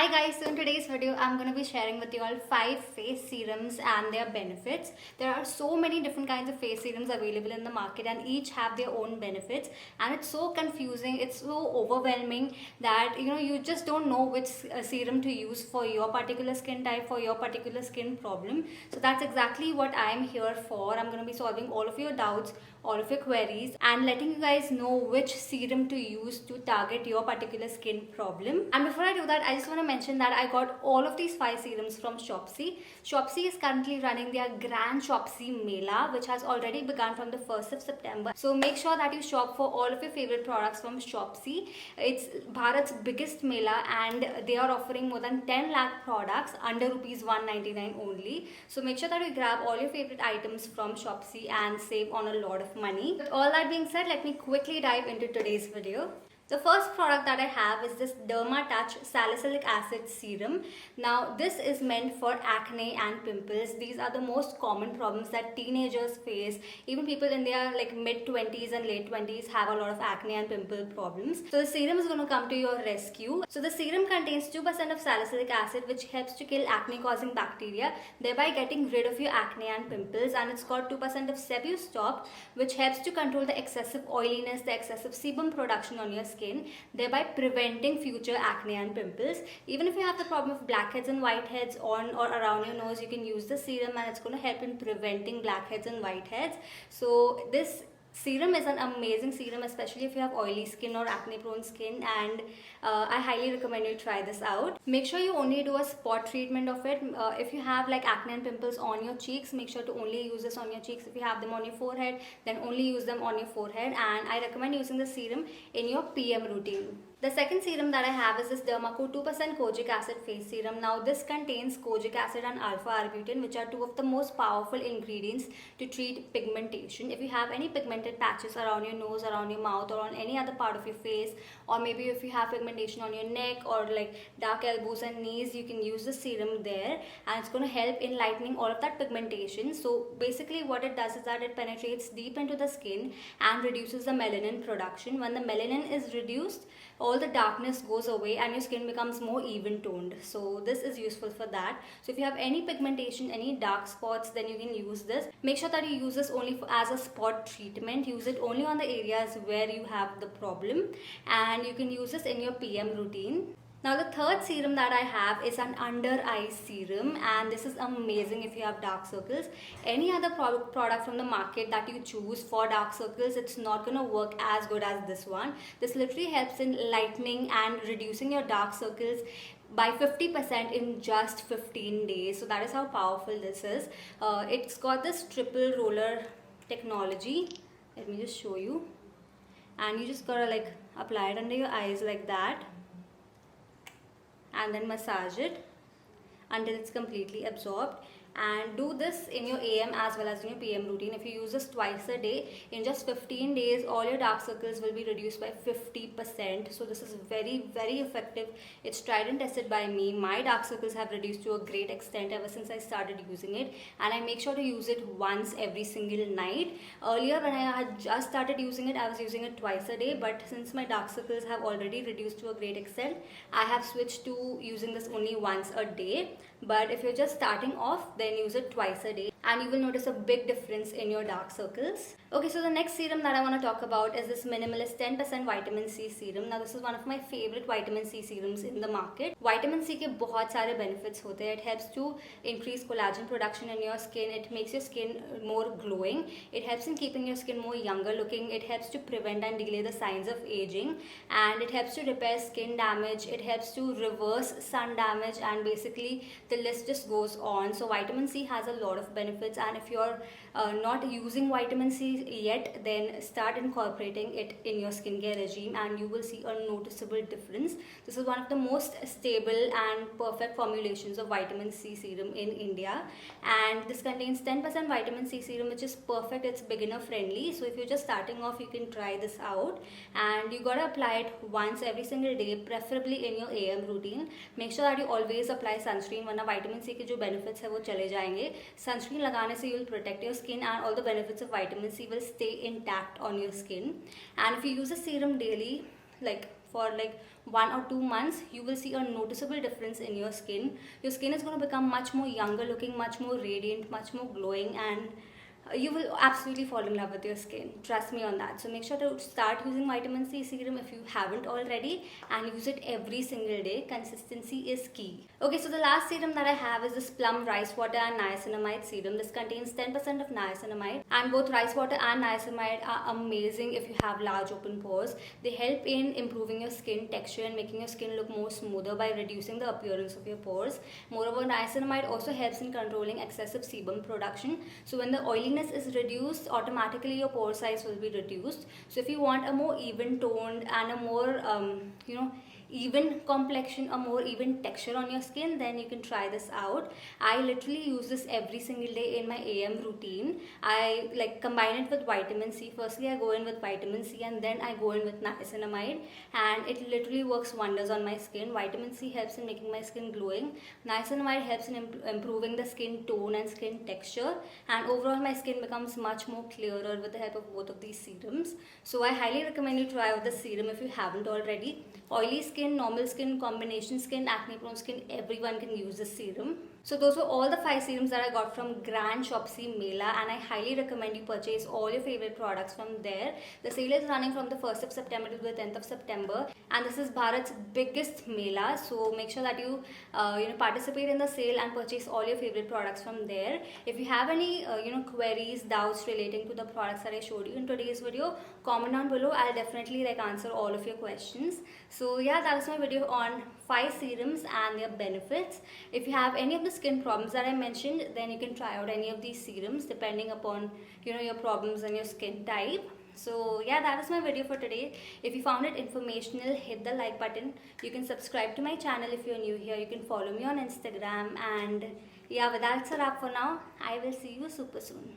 Hi guys, so in today's video I'm going to be sharing with you all 5 face serums and their benefits. There are so many different kinds of face serums available in the market and each have their own benefits, and it's so confusing, it's so overwhelming that you just don't know which serum to use for your particular skin type, for your particular skin problem. So that's exactly what I'm here for. I'm going to be solving all of your doubts, all of your queries, and letting you guys know which serum to use to target your particular skin problem. And before I do that, I just want to mention that I got all of these 5 serums from Shopsy. Shopsy is currently running their Grand Shopsy Mela, which has already begun from the 1st of September. So make sure that you shop for all of your favorite products from Shopsy. It's Bharat's biggest Mela and they are offering more than 10 lakh products under rupees 199 only. So make sure that you grab all your favorite items from Shopsy and save on a lot of money. With all that being said, let me quickly dive into today's video. The first product that I have is this Derma Touch Salicylic Acid Serum. Now this is meant for acne and pimples. These are the most common problems that teenagers face. Even people in their mid 20s and late 20s have a lot of acne and pimple problems. So the serum is going to come to your rescue. So the serum contains 2% of salicylic acid, which helps to kill acne causing bacteria, thereby getting rid of your acne and pimples. And it's got 2% of Sebum, which helps to control the excessive oiliness, the excessive sebum production on your skin, thereby preventing future acne and pimples. Even if you have the problem of blackheads and whiteheads on or around your nose, you can use the serum and it's going to help in preventing blackheads and whiteheads. So this serum is an amazing serum, especially if you have oily skin or acne prone skin, and I highly recommend you try this out. Make sure you only do a spot treatment of it. If you have acne and pimples on your cheeks, make sure to only use this on your cheeks. If you have them on your forehead, then only use them on your forehead, and I recommend using the serum in your PM routine. The second serum that I have is this Dermaco 2% Kojic Acid Face Serum. Now this contains kojic acid and alpha-arbutin, which are two of the most powerful ingredients to treat pigmentation. If you have any pigmented patches around your nose, around your mouth, or on any other part of your face, or maybe if you have pigmentation on your neck or dark elbows and knees, you can use the serum there, and it's going to help in lightening all of that pigmentation. So basically what it does is that it penetrates deep into the skin and reduces the melanin production. When the melanin is reduced, all the darkness goes away and your skin becomes more even toned. So this is useful for that. So if you have any pigmentation, any dark spots, then you can use this. Make sure that you use this only as a spot treatment. Use it only on the areas where you have the problem, and you can use this in your PM routine. Now the third serum that I have is an under eye serum, and this is amazing if you have dark circles. Any other product from the market that you choose for dark circles, it's not going to work as good as this one. This literally helps in lightening and reducing your dark circles by 50% in just 15 days. So that is how powerful this is. It's got this triple roller technology. Let me just show you. And you just gotta apply it under your eyes like that, and then massage it until it's completely absorbed. And do this in your AM as well as in your PM routine. If you use this twice a day, in just 15 days all your dark circles will be reduced by 50%. So this is very, very effective. It's tried and tested by me. My dark circles have reduced to a great extent ever since I started using it, and I make sure to use it once every single night. Earlier when I had just started using it, I was using it twice a day, but since my dark circles have already reduced to a great extent, I have switched to using this only once a day. But if you're just starting off, then use it twice a day and you will notice a big difference in your dark circles. Okay, so the next serum that I want to talk about is this Minimalist 10% Vitamin C Serum. Now this is one of my favorite vitamin C serums in the market. Vitamin C के बहुत सारे benefits होते हैं. It helps to increase collagen production in your skin. It makes your skin more glowing. It helps in keeping your skin more younger looking. It helps to prevent and delay the signs of aging, and it helps to repair skin damage. It helps to reverse sun damage, and basically the list just goes on. So vitamin C has a lot of benefits, and if you're not using vitamin C yet, then start incorporating it in your skincare regime and you will see a noticeable difference. This is one of the most stable and perfect formulations of vitamin C serum in India, and this contains 10% vitamin C serum, which is perfect. It's beginner friendly, so if you're just starting off, you can try this out, and you gotta apply it once every single day, preferably in your AM routine. Make sure that you always apply sunscreen, वरना vitamin C के जो benefits है वो चले जाएंगे. Sunscreen लगाने से you will protect your skin, and all the benefits of vitamin C will stay intact on your skin. And if you use a serum daily, for like 1 or 2 months, you will see a noticeable difference in your skin. Your skin is going to become much more younger looking, much more radiant, much more glowing, and you will absolutely fall in love with your skin. Trust me on that. So make sure to start using vitamin C serum if you haven't already, and use it every single day. Consistency is key. Okay, so the last serum that I have is this Plum Rice Water and Niacinamide serum. This contains 10% of niacinamide, and both rice water and niacinamide are amazing if you have large open pores. They help in improving your skin texture and making your skin look more smoother by reducing the appearance of your pores. Moreover, niacinamide also helps in controlling excessive sebum production. So when the oiliness is reduced, automatically your pore size will be reduced. So if you want a more even toned and a more even complexion, a more even texture on your skin, then you can try this out. I literally use this every single day in my AM routine. I like combine it with vitamin C. Firstly I go in with vitamin C, and then I go in with niacinamide, and it literally works wonders on my skin. Vitamin C helps in making my skin glowing. Niacinamide helps in improving the skin tone and skin texture, and overall my skin becomes much more clearer with the help of both of these serums. So I highly recommend you try out the serum if you haven't already. Oily skin, normal skin, combination skin, acne prone skin, everyone can use this serum. So those were all the 5 serums that I got from Grand Shopsy Mela, and I highly recommend you purchase all your favorite products from there. The sale is running from the 1st of September to the 10th of September, and this is Bharat's biggest Mela. So make sure that you participate in the sale and purchase all your favorite products from there. If you have any queries, doubts relating to the products that I showed you in today's video, comment down below. I'll definitely answer all of your questions. So yeah, that was my video on 5 serums and their benefits. If you have any of the skin problems that I mentioned, then you can try out any of these serums depending upon your problems and your skin type. So yeah, that is my video for today. If you found it informational, hit the like button. You can subscribe to my channel if you're new here. You can follow me on Instagram, and yeah, with that's a wrap for now. I will see you super soon.